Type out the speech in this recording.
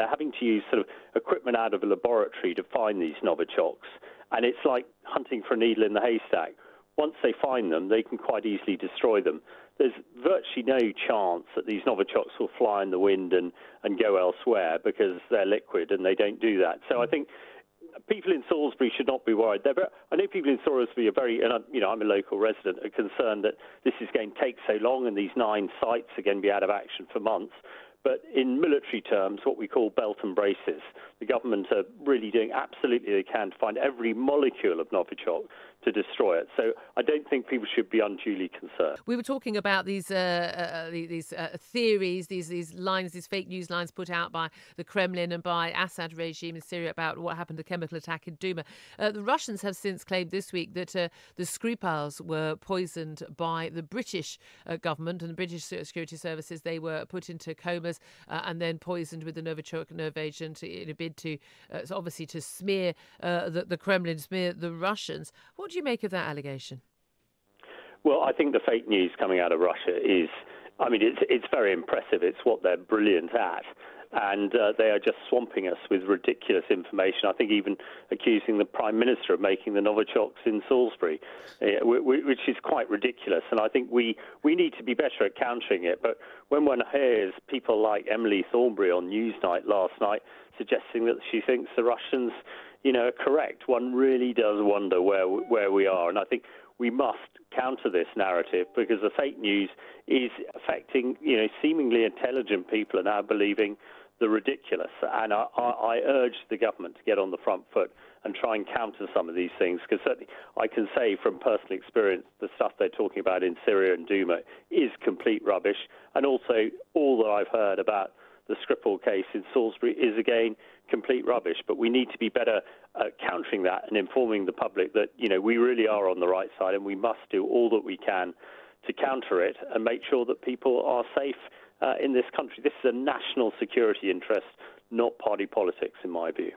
they're having to use sort of equipment out of a laboratory to find these Novichoks. And it's like hunting for a needle in the haystack. Once they find them, they can quite easily destroy them. There's virtually no chance that these Novichoks will fly in the wind and go elsewhere because they're liquid and they don't do that. So I think people in Salisbury should not be worried. I know people in Salisbury are very, and I'm a local resident, are concerned that this is going to take so long and these 9 sites are going to be out of action for months. But in military terms, what we call belt and braces, the government are really doing absolutely they can to find every molecule of Novichok to destroy it. So I don't think people should be unduly concerned. We were talking about these theories, these lines, these fake news lines put out by the Kremlin and by Assad regime in Syria about what happened to the chemical attack in Duma. The Russians have since claimed this week that the Skripals were poisoned by the British government and the British security services. They were put into comas and then poisoned with the Novichok nerve agent in a bid to, obviously, to smear the Kremlin, smear the Russians. What do you make of that allegation? Well, I think the fake news coming out of Russia is, it's very impressive. It's what they're brilliant at. And they are just swamping us with ridiculous information. I think even accusing the Prime Minister of making the Novichoks in Salisbury, which is quite ridiculous. And I think we need to be better at countering it. But when one hears people like Emily Thornberry on Newsnight last night suggesting that she thinks the Russians, are correct, one really does wonder where we are. And I think we must counter this narrative because the fake news is affecting, seemingly intelligent people are now believing the ridiculous. And I urge the government to get on the front foot and try and counter some of these things, because certainly I can say from personal experience the stuff they're talking about in Syria and Duma is complete rubbish. And also all that I've heard about the Skripal case in Salisbury is, again, complete rubbish. But we need to be better at countering that and informing the public that, we really are on the right side and we must do all that we can to counter it and make sure that people are safe in this country. This is a national security interest, not party politics, in my view.